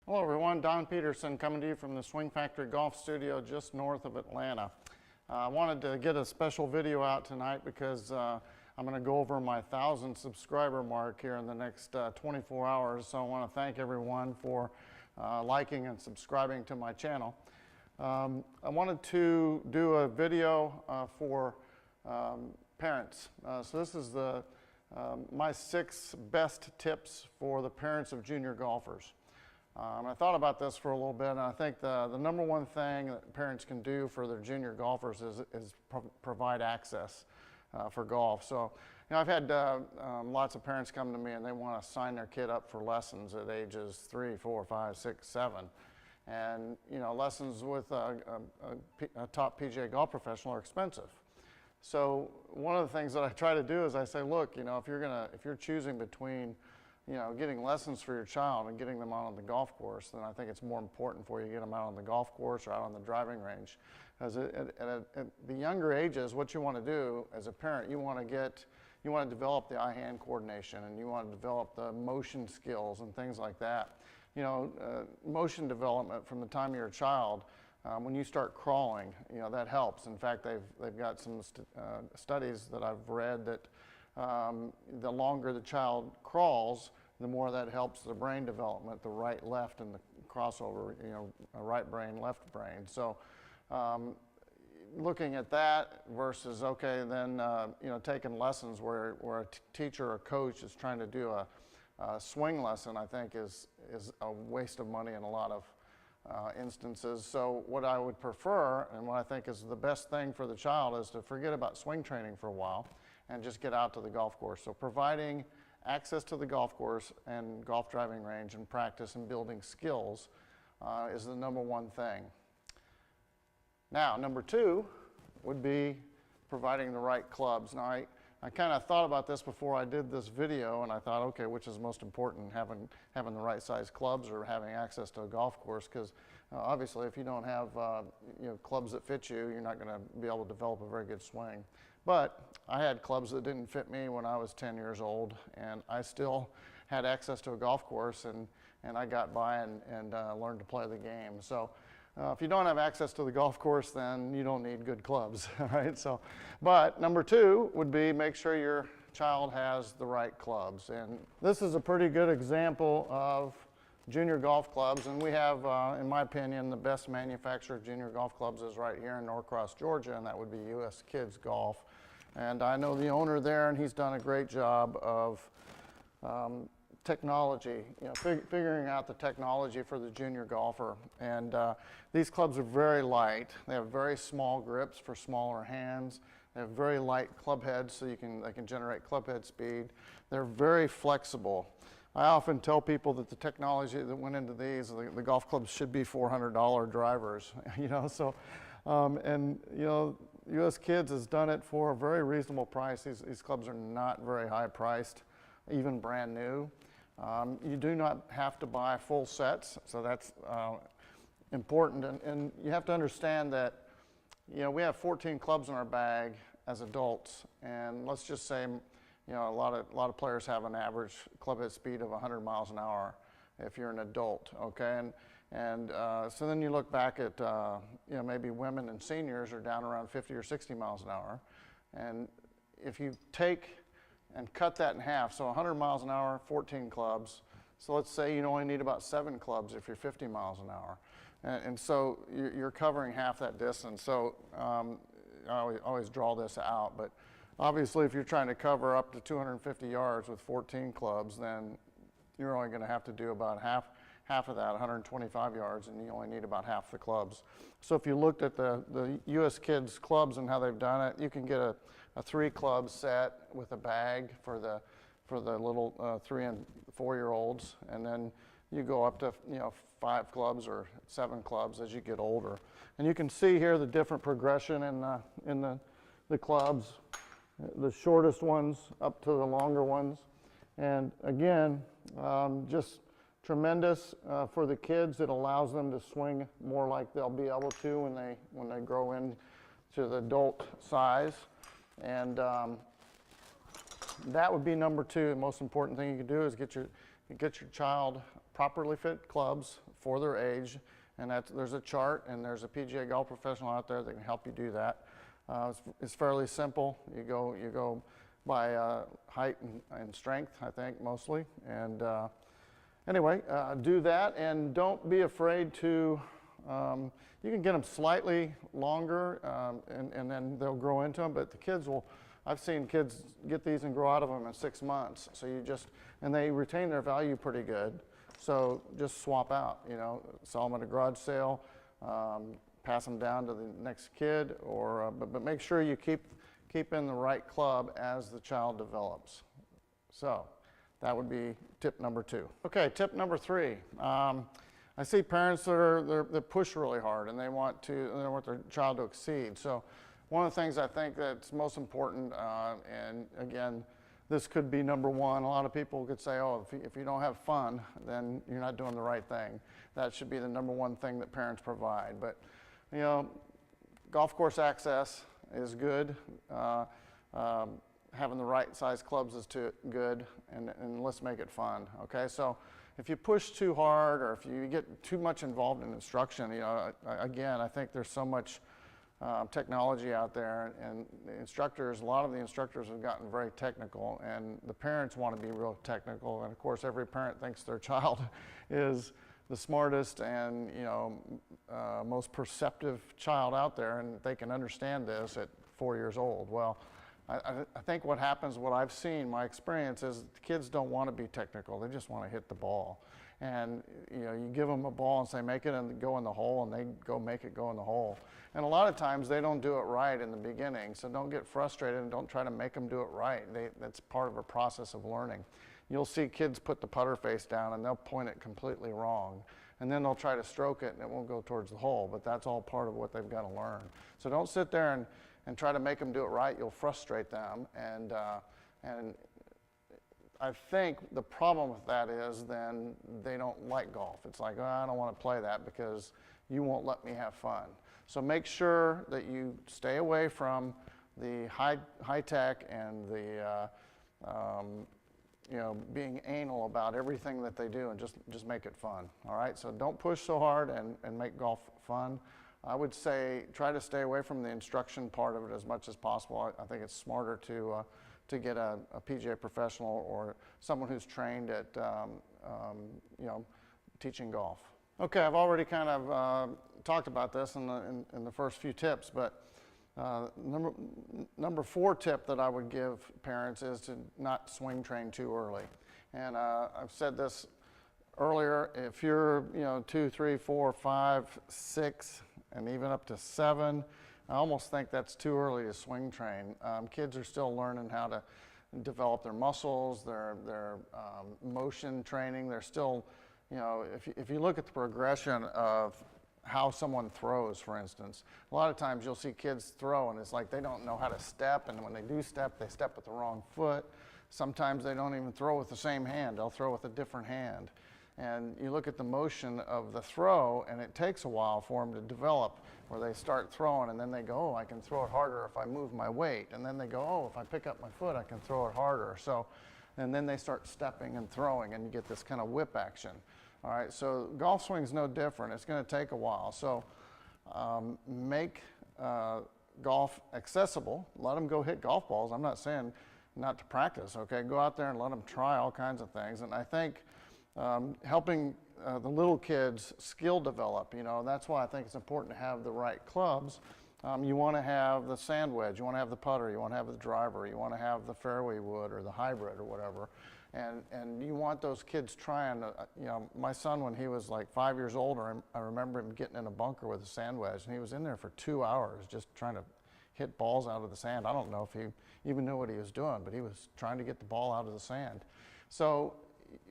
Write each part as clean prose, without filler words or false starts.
Hello everyone, Don Peterson coming to you from the Swing Factory Golf Studio just north of Atlanta. I wanted to get a special video out tonight because I'm going to go over my 1,000 subscriber mark here in the next 24 hours. So I want to thank everyone for liking and subscribing to my channel. I wanted to do a video for parents. So this is my 6 best tips for the parents of junior golfers. I thought about this for a little bit, and I think the number one thing that parents can do for their junior golfers is provide access for golf. So, I've had lots of parents come to me and they want to sign their kid up for lessons at ages 3, 4, 5, 6, 7. And, lessons with a top PGA golf professional are expensive. So one of the things that I try to do is I say, look, if you're choosing between getting lessons for your child and getting them out on the golf course, then I think it's more important for you to get them out on the golf course or out on the driving range. As at the younger ages, what you want to do as a parent, you want to develop the eye-hand coordination, and you want to develop the motion skills and things like that. Motion development from the time you're a child, when you start crawling, that helps. In fact, they've got some studies that I've read that the longer the child crawls, the more that helps the brain development, the right, left, and the crossover, right brain, left brain. So looking at that versus, okay, then, taking lessons where a teacher or coach is trying to do a swing lesson, I think is a waste of money in a lot of instances. So what I would prefer, and what I think is the best thing for the child, is to forget about swing training for a while and just get out to the golf course. So providing access to the golf course and golf driving range and practice and building skills is the number one thing. Now, number 2 would be providing the right clubs. Now, I kind of thought about this before I did this video, and I thought, okay, which is most important, having the right size clubs or having access to a golf course? Because obviously, if you don't have clubs that fit you, you're not going to be able to develop a very good swing. But I had clubs that didn't fit me when I was 10 years old, and I still had access to a golf course, and I got by and learned to play the game. So if you don't have access to the golf course, then you don't need good clubs, right? So, but number 2 would be make sure your child has the right clubs. And this is a pretty good example of junior golf clubs, and we have, in my opinion, the best manufacturer of junior golf clubs is right here in Norcross, Georgia, and that would be US Kids Golf. And I know the owner there, and he's done a great job of technology, figuring out the technology for the junior golfer. And these clubs are very light. They have very small grips for smaller hands. They have very light club heads, so they can generate club head speed. They're very flexible. I often tell people that the technology that went into these, the golf clubs should be $400 drivers, so, US Kids has done it for a very reasonable price. These clubs are not very high priced, even brand new. You do not have to buy full sets, so that's important. And you have to understand that, we have 14 clubs in our bag as adults, and let's just say, a lot of players have an average club head speed of 100 miles an hour if you're an adult, okay? And so then you look back at, maybe women and seniors are down around 50 or 60 miles an hour. And if you take and cut that in half, so 100 miles an hour, 14 clubs. So let's say you only need about 7 clubs if you're 50 miles an hour. And so you're covering half that distance. So I always draw this out, but obviously if you're trying to cover up to 250 yards with 14 clubs, then you're only going to have to do about half of that, 125 yards, and you only need about half the clubs. So if you looked at the US Kids clubs and how they've done it, you can get a 3-club set with a bag for the little 3 and 4-year-olds, and then you go up to 5 clubs or 7 clubs as you get older. And you can see here the different progression in the clubs, the shortest ones up to the longer ones. And again, just tremendous for the kids. It allows them to swing more like they'll be able to when they grow into the adult size. And that would be number 2. The most important thing you can do is get your child properly fit clubs, for their age, and there's a chart, and there's a PGA golf professional out there that can help you do that. It's fairly simple. You go by height and strength, I think, mostly. And anyway, do that, and don't be afraid to, you can get them slightly longer, and then they'll grow into them, but the kids will, I've seen kids get these and grow out of them in 6 months. So and they retain their value pretty good. So just swap out, sell them at a garage sale, pass them down to the next kid, or but make sure you keep in the right club as the child develops. So that would be tip number 2. Okay, tip number 3. I see parents that push really hard, and they want their child to exceed. So one of the things I think that's most important, and again, this could be number 1. A lot of people could say, oh, if you don't have fun, then you're not doing the right thing. That should be the number 1 thing that parents provide. But, golf course access is good. Having the right size clubs is good, and let's make it fun, okay? So if you push too hard, or if you get too much involved in instruction, again, I think there's so much technology out there, and a lot of the instructors have gotten very technical, and the parents want to be real technical, and of course every parent thinks their child is the smartest and most perceptive child out there, and they can understand this at 4 years old. Well, I think what happens, what I've seen, my experience is the kids don't want to be technical. They just want to hit the ball. And you give them a ball and say, make it and go in the hole, and they go make it go in the hole. And a lot of times they don't do it right in the beginning, so don't get frustrated and don't try to make them do it right. That's part of a process of learning. You'll see kids put the putter face down and they'll point it completely wrong. And then they'll try to stroke it and it won't go towards the hole, but that's all part of what they've got to learn. So don't sit there and try to make them do it right. You'll frustrate them, and I think the problem with that is then they don't like golf. It's like, oh, I don't want to play that because you won't let me have fun. So make sure that you stay away from the high tech and the being anal about everything that they do, and just make it fun. All right, so don't push so hard and make golf fun. I would say try to stay away from the instruction part of it as much as possible. I think it's smarter to get a PGA professional or someone who's trained at teaching golf. Okay, I've already kind of talked about this in the first few tips, but number 4 tip that I would give parents is to not swing train too early. And I've said this earlier, if you're 2, 3, 4, 5, 6, and even up to 7, I almost think that's too early to swing train. Kids are still learning how to develop their muscles, their motion training. They're still, if you look at the progression of how someone throws, for instance, a lot of times you'll see kids throw and it's like they don't know how to step, and when they do step, they step with the wrong foot. Sometimes they don't even throw with the same hand. They'll throw with a different hand. And you look at the motion of the throw, and it takes a while for them to develop, where they start throwing and then they go, oh, I can throw it harder if I move my weight. And then they go, oh, if I pick up my foot, I can throw it harder. So, and then they start stepping and throwing, and you get this kind of whip action. All right, so golf swing's no different. It's going to take a while. So make golf accessible. Let them go hit golf balls. I'm not saying not to practice, okay? Go out there and let them try all kinds of things. And I think helping the little kids skill develop, that's why I think it's important to have the right clubs. You want to have the sand wedge, you want to have the putter, you want to have the driver, you want to have the fairway wood or the hybrid or whatever. And you want those kids trying to, my son, when he was like 5 years old, I remember him getting in a bunker with a sand wedge, and he was in there for 2 hours just trying to hit balls out of the sand. I don't know if he even knew what he was doing, but he was trying to get the ball out of the sand. So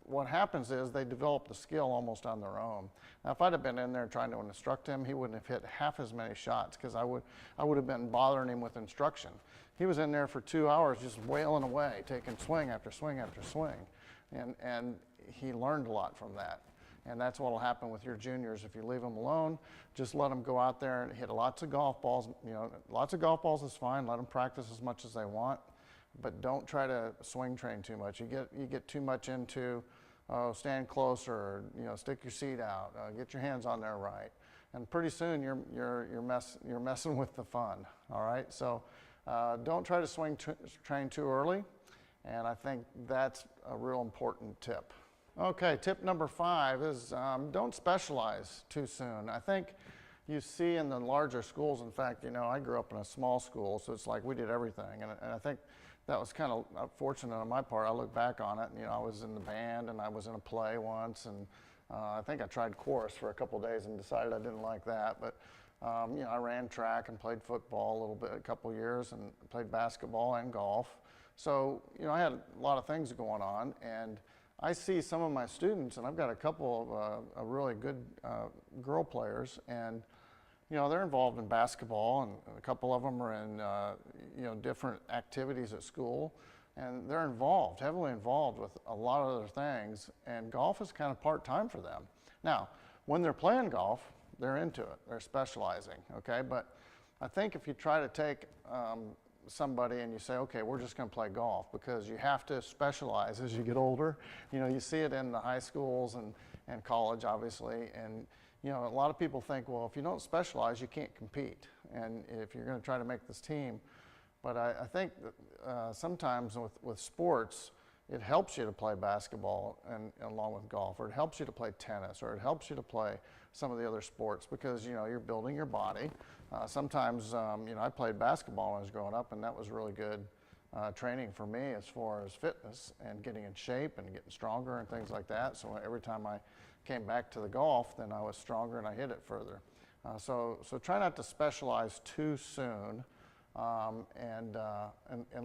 what happens is they develop the skill almost on their own. Now, if I'd have been in there trying to instruct him, he wouldn't have hit half as many shots, because I would have been bothering him with instruction. He was in there for 2 hours just wailing away, taking swing after swing after swing. And he learned a lot from that. And that's what will happen with your juniors. If you leave them alone, just let them go out there and hit lots of golf balls. Lots of golf balls is fine. Let them practice as much as they want, but don't try to swing train too much. You get too much into oh, stand closer, stick your seat out, get your hands on there right. And pretty soon you're messing with the fun, all right? So don't try to swing train too early, and I think that's a real important tip. Okay, tip number 5 is don't specialize too soon. I think you see in the larger schools, in fact, I grew up in a small school, so it's like we did everything, and I think that was kind of fortunate on my part. I look back on it, and, I was in the band, and I was in a play once, and I think I tried chorus for a couple days and decided I didn't like that, but I ran track and played football a little bit, a couple years, and played basketball and golf. So, I had a lot of things going on, and I see some of my students, and I've got a couple of really good girl players, and they're involved in basketball, and a couple of them are in different activities at school, and they're heavily involved with a lot of other things, and golf is kind of part-time for them. Now, when they're playing golf, they're into it, they're specializing, okay? But I think if you try to take somebody and you say, okay, we're just going to play golf, because you have to specialize as you get older. You see it in the high schools and college, obviously, and a lot of people think, well, if you don't specialize, you can't compete, and if you're going to try to make this team. But I think that sometimes with sports, it helps you to play basketball and along with golf, or it helps you to play tennis, or it helps you to play some of the other sports, because you're building your body. Sometimes I played basketball when I was growing up, and that was really good training for me as far as fitness and getting in shape and getting stronger and things like that. So every time I came back to the golf, then I was stronger and I hit it further. So try not to specialize too soon, and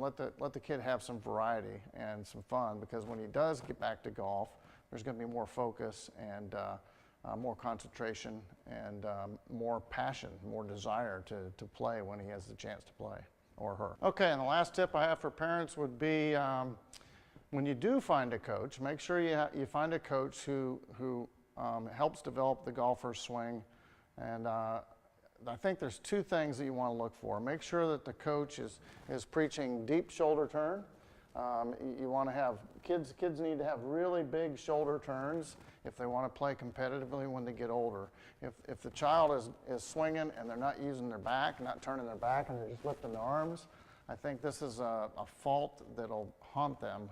let the kid have some variety and some fun, because when he does get back to golf, there's going to be more focus and more concentration and more passion, more desire to play when he has the chance to play, or her. Okay, and the last tip I have for parents would be, when you do find a coach, make sure you find a coach who helps develop the golfer's swing. And I think there's 2 things that you want to look for. Make sure that the coach is preaching deep shoulder turn. You want to have, kids need to have really big shoulder turns if they want to play competitively when they get older. If the child is swinging and they're not using their back, not turning their back, and they're just lifting their arms, I think this is a fault that'll haunt them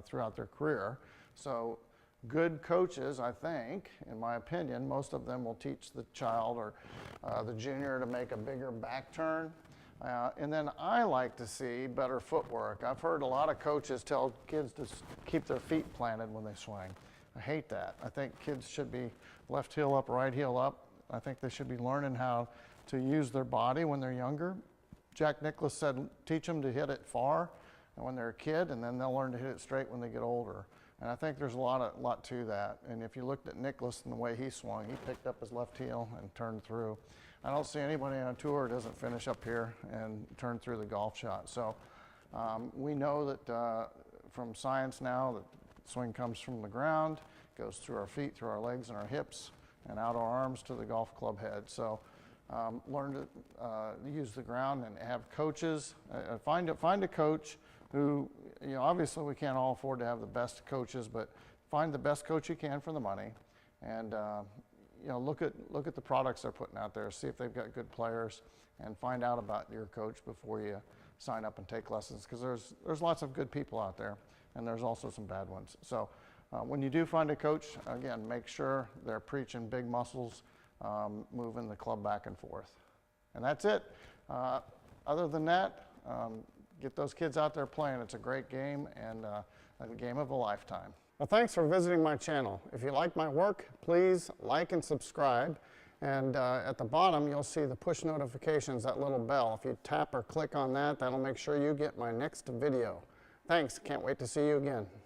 throughout their career. So good coaches, I think, in my opinion, most of them will teach the child or the junior to make a bigger back turn. And then I like to see better footwork. I've heard a lot of coaches tell kids to keep their feet planted when they swing. I hate that. I think kids should be left heel up, right heel up. I think they should be learning how to use their body when they're younger. Jack Nicklaus said, teach them to hit it far when they're a kid, and then they'll learn to hit it straight when they get older. And I think there's a lot to that. And if you looked at Nicklaus and the way he swung, he picked up his left heel and turned through. I don't see anybody on tour who doesn't finish up here and turn through the golf shot. So we know that from science now that swing comes from the ground, goes through our feet, through our legs and our hips, and out our arms to the golf club head. So learn to use the ground and have coaches. Find a coach who, obviously we can't all afford to have the best coaches, but find the best coach you can for the money, and look at the products they're putting out there, see if they've got good players, and find out about your coach before you sign up and take lessons, because there's lots of good people out there, and there's also some bad ones. So when you do find a coach, again, make sure they're preaching big muscles, moving the club back and forth. And that's it. Other than that, get those kids out there playing. It's a great game, and a game of a lifetime. Well, thanks for visiting my channel. If you like my work, please like and subscribe. And at the bottom, you'll see the push notifications, that little bell. If you tap or click on that, that'll make sure you get my next video. Thanks. Can't wait to see you again.